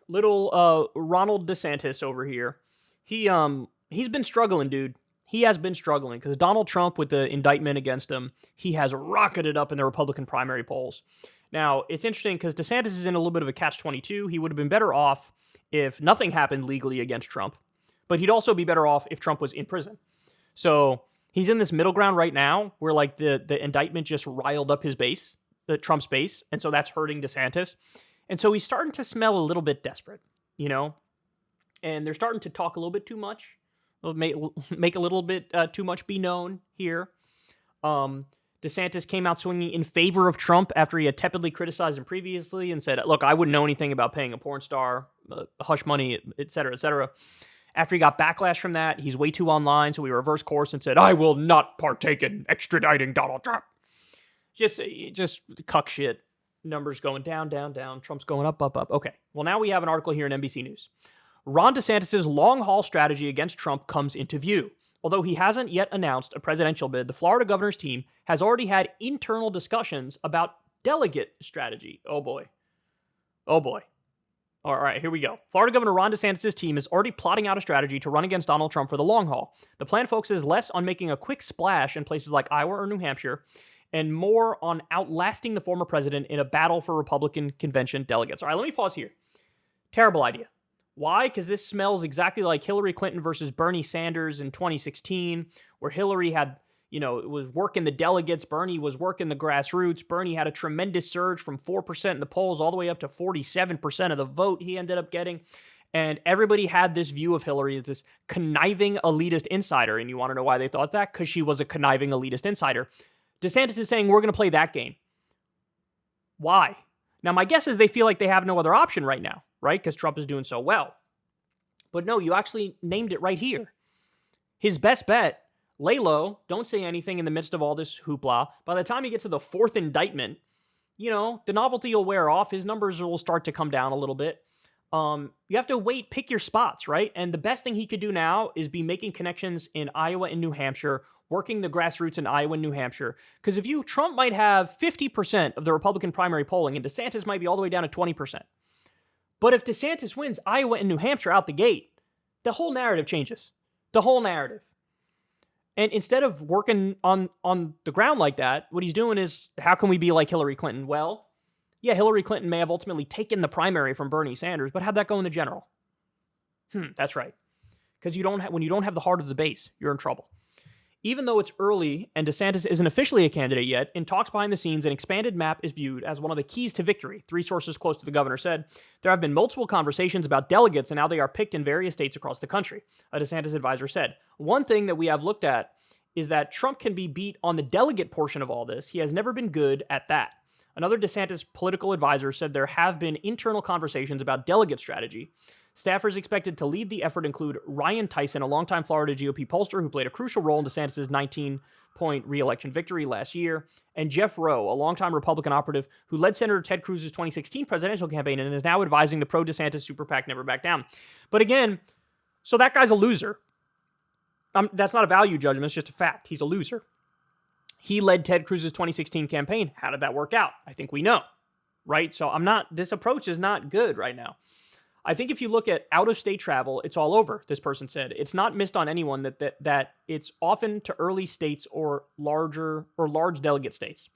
Little Ronald DeSantis over here. He's been struggling, dude. He has been struggling because Donald Trump, with the indictment against him, he has rocketed up in the Republican primary polls. Now, it's interesting because DeSantis is in a little bit of a catch-22. He would have been better off if nothing happened legally against Trump, but he'd also be better off if Trump was in prison. So he's in this middle ground right now where like the indictment just riled up his base, the Trump's base, and so that's hurting DeSantis. And so he's starting to smell a little bit desperate, you know? And they're starting to talk a little bit too much, make a little bit too much be known here. DeSantis came out swinging in favor of Trump after he had tepidly criticized him previously and said, look, I wouldn't know anything about paying a porn star, hush money, et cetera, et cetera. After he got backlash from that, he's way too online, so he reversed course and said, I will not partake in extraditing Donald Trump. Just cuck shit. Numbers going down, down, down. Trump's going up, up, up. Okay. Well, now we have an article here in NBC News. Ron DeSantis' long-haul strategy against Trump comes into view. Although he hasn't yet announced a presidential bid, the Florida governor's team has already had internal discussions about delegate strategy. Oh, boy. Oh, boy. All right, here we go. Florida Governor Ron DeSantis' team is already plotting out a strategy to run against Donald Trump for the long haul. The plan focuses less on making a quick splash in places like Iowa or New Hampshire and more on outlasting the former president in a battle for Republican convention delegates. All right, let me pause here. Terrible idea. Why? Because this smells exactly like Hillary Clinton versus Bernie Sanders in 2016, where Hillary had, was working the delegates. Bernie was working the grassroots. Bernie had a tremendous surge from 4% in the polls all the way up to 47% of the vote he ended up getting. And everybody had this view of Hillary as this conniving elitist insider. And you want to know why they thought that? Because she was a conniving elitist insider. DeSantis is saying we're going to play that game. Why? Now, my guess is they feel like they have no other option right now, right? Because Trump is doing so well. But no, you actually named it right here. His best bet, lay low, don't say anything in the midst of all this hoopla. By the time you get to the fourth indictment, the novelty will wear off. His numbers will start to come down a little bit. You have to wait, pick your spots, right? And the best thing he could do now is be making connections in Iowa and New Hampshire, working the grassroots in Iowa and New Hampshire. Because Trump might have 50% of the Republican primary polling and DeSantis might be all the way down to 20%. But if DeSantis wins Iowa and New Hampshire out the gate, the whole narrative changes. The whole narrative. And instead of working on the ground like that, what he's doing is, how can we be like Hillary Clinton? Well, yeah, Hillary Clinton may have ultimately taken the primary from Bernie Sanders, but how'd that go in the general? That's right. Because when you don't have the heart of the base, you're in trouble. Even though it's early and DeSantis isn't officially a candidate yet, in talks behind the scenes, an expanded map is viewed as one of the keys to victory. 3 sources close to the governor said there have been multiple conversations about delegates and how they are picked in various states across the country. A DeSantis advisor said, one thing that we have looked at is that Trump can be beat on the delegate portion of all this. He has never been good at that. Another DeSantis political advisor said there have been internal conversations about delegate strategy. Staffers expected to lead the effort include Ryan Tyson, a longtime Florida GOP pollster who played a crucial role in DeSantis' 19-point re-election victory last year, and Jeff Rowe, a longtime Republican operative who led Senator Ted Cruz's 2016 presidential campaign and is now advising the pro-DeSantis super PAC Never Back Down. But again, so that guy's a loser. That's not a value judgment, it's just a fact. He's a loser. He led Ted Cruz's 2016 campaign. How did that work out? I think we know, right? So this approach is not good right now. I think if you look at out-of-state travel, it's all over, this person said. It's not missed on anyone that it's often to early states or large delegate states.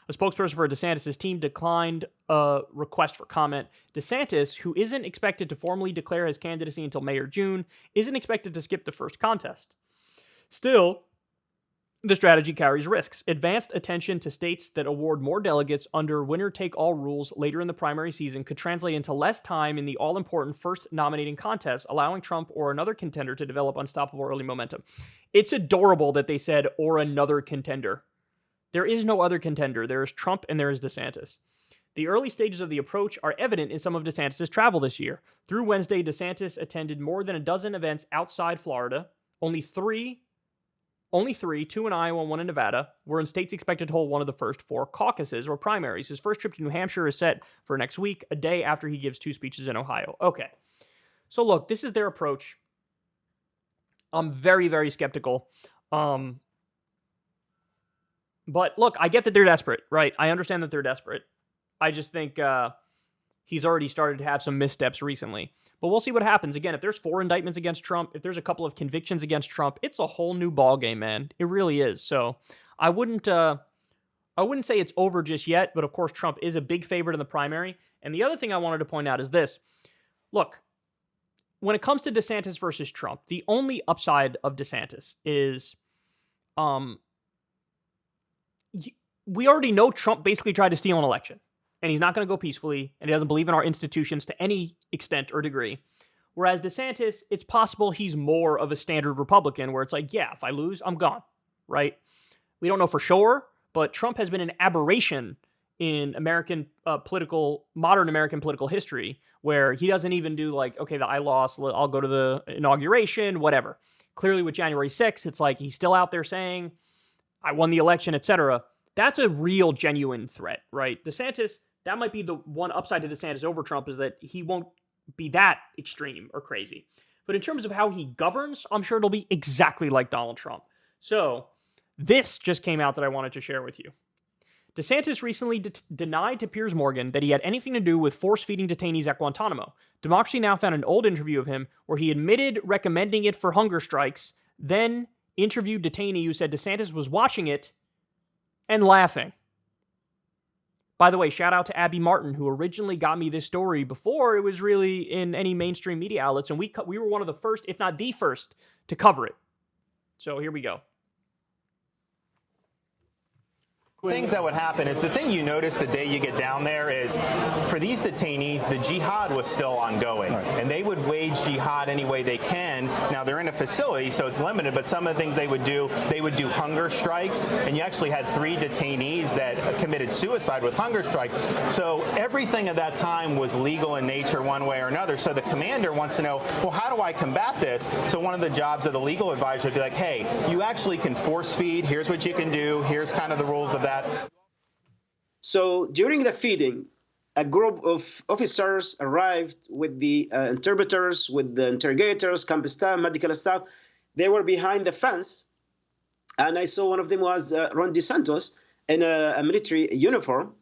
A spokesperson for DeSantis' team declined a request for comment. DeSantis, who isn't expected to formally declare his candidacy until May or June, isn't expected to skip the first contest. Still, the strategy carries risks. Advanced attention to states that award more delegates under winner-take-all rules later in the primary season could translate into less time in the all-important first nominating contest, allowing Trump or another contender to develop unstoppable early momentum. It's adorable that they said, or another contender. There is no other contender. There is Trump and there is DeSantis. The early stages of the approach are evident in some of DeSantis' travel this year. Through Wednesday, DeSantis attended more than a dozen events outside Florida. Only three, 2 in Iowa and 1 in Nevada, were in states expected to hold one of the first 4 caucuses or primaries. His first trip to New Hampshire is set for next week, a day after he gives 2 speeches in Ohio. Okay. So look, this is their approach. I'm very, very skeptical. But look, I get that they're desperate, right? I understand that they're desperate. I just think he's already started to have some missteps recently. But we'll see what happens. Again, if there's 4 indictments against Trump, if there's a couple of convictions against Trump, it's a whole new ballgame, man. It really is. So I wouldn't say it's over just yet, but of course Trump is a big favorite in the primary. And the other thing I wanted to point out is this. Look, when it comes to DeSantis versus Trump, the only upside of DeSantis is we already know Trump basically tried to steal an election, and he's not going to go peacefully, and he doesn't believe in our institutions to any extent or degree. Whereas DeSantis, it's possible he's more of a standard Republican where it's like, yeah, if I lose, I'm gone, right? We don't know for sure, but Trump has been an aberration in modern American political history, where he doesn't even do like, okay, I lost, I'll go to the inauguration, whatever. Clearly with January 6th, it's like he's still out there saying, I won the election, etc. That's a real, genuine threat, right? DeSantis, that might be the one upside to DeSantis over Trump, is that he won't be that extreme or crazy. But in terms of how he governs, I'm sure it'll be exactly like Donald Trump. So this just came out that I wanted to share with you. DeSantis recently denied to Piers Morgan that he had anything to do with force-feeding detainees at Guantanamo. Democracy Now! Found an old interview of him where he admitted recommending it for hunger strikes, then interviewed detainee who said DeSantis was watching it and laughing. By the way, shout out to Abby Martin, who originally got me this story before it was really in any mainstream media outlets, and we were one of the first, if not the first, to cover it. So here we go. Things that would happen is the thing you notice the day you get down there is for these detainees, the jihad was still ongoing. Right. And they would wage jihad any way they can. Now, they're in a facility, so it's limited, but some of the things they would do hunger strikes. And you actually had 3 detainees that committed suicide with hunger strikes. So everything at that time was legal in nature one way or another. So the commander wants to know, well, how do I combat this? So one of the jobs of the legal advisor would be like, hey, you actually can force feed. Here's what you can do. Here's kind of the rules of that. So during the feeding, a group of officers arrived with the interpreters, with the interrogators, camp staff, medical staff. They were behind the fence, and I saw one of them was Ron DeSantis in a military uniform,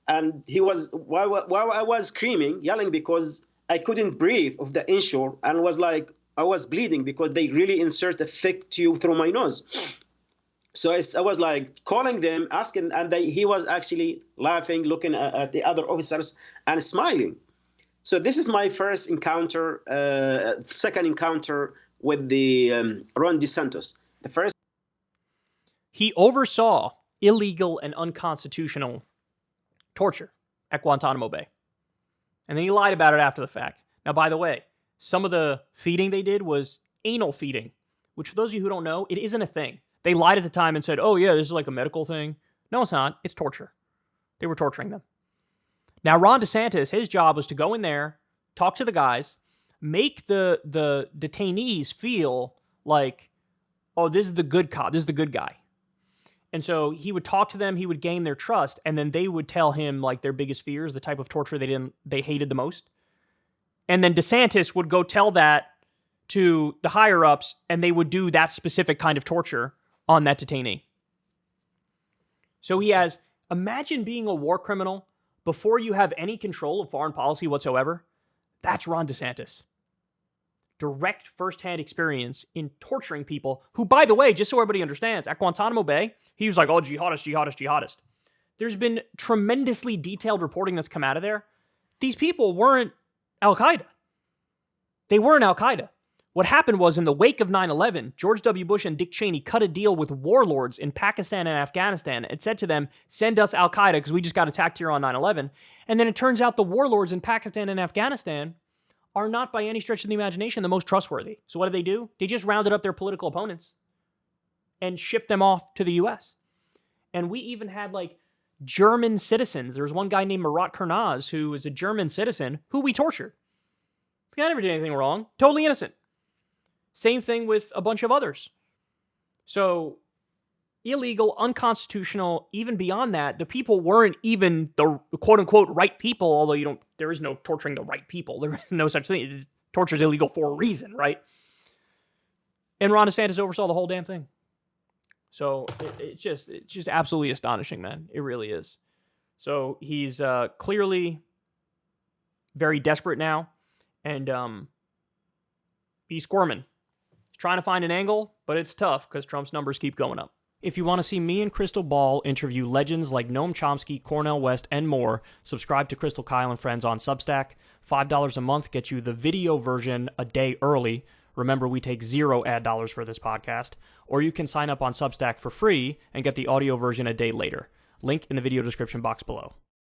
and he was while I was screaming, yelling because I couldn't breathe of the inshore, and was like I was bleeding because they really insert a thick tube through my nose. So I was like calling them, asking, and he was actually laughing, looking at the other officers and smiling. So this is my first encounter, second encounter with the Ron DeSantis. The first. He oversaw illegal and unconstitutional torture at Guantanamo Bay. And then he lied about it after the fact. Now, by the way, some of the feeding they did was anal feeding, which for those of you who don't know, it isn't a thing. They lied at the time and said, oh, yeah, this is like a medical thing. No, it's not. It's torture. They were torturing them. Now, Ron DeSantis, his job was to go in there, talk to the guys, make the detainees feel like, oh, this is the good cop. This is the good guy. And so he would talk to them. He would gain their trust. And then they would tell him like their biggest fears, the type of torture they hated the most. And then DeSantis would go tell that to the higher-ups, and they would do that specific kind of torture on that detainee. So imagine being a war criminal before you have any control of foreign policy whatsoever. That's Ron DeSantis. Direct firsthand experience in torturing people who, by the way, just so everybody understands, at Guantanamo Bay, he was like, oh, jihadist. There's been tremendously detailed reporting that's come out of there. These people weren't Al-Qaeda. They weren't Al-Qaeda. What happened was, in the wake of 9/11, George W. Bush and Dick Cheney cut a deal with warlords in Pakistan and Afghanistan and said to them, send us Al-Qaeda because we just got attacked here on 9/11. And then it turns out the warlords in Pakistan and Afghanistan are not by any stretch of the imagination the most trustworthy. So what do? They just rounded up their political opponents and shipped them off to the U.S. And we even had like German citizens. There was one guy named Murat Kurnaz who was a German citizen who we tortured. The guy never did anything wrong. Totally innocent. Same thing with a bunch of others. So illegal, unconstitutional, even beyond that, the people weren't even the quote-unquote right people, although there is no torturing the right people. There is no such thing. Torture is illegal for a reason, right? And Ron DeSantis oversaw the whole damn thing. So it's just absolutely astonishing, man. It really is. So he's clearly very desperate now, and he's squirming. He's trying to find an angle, but it's tough because Trump's numbers keep going up. If you want to see me and Crystal Ball interview legends like Noam Chomsky, Cornel West, and more, subscribe to Crystal, Kyle, and Friends on Substack. $5 a month gets you the video version a day early. Remember, we take 0 ad dollars for this podcast. Or you can sign up on Substack for free and get the audio version a day later. Link in the video description box below.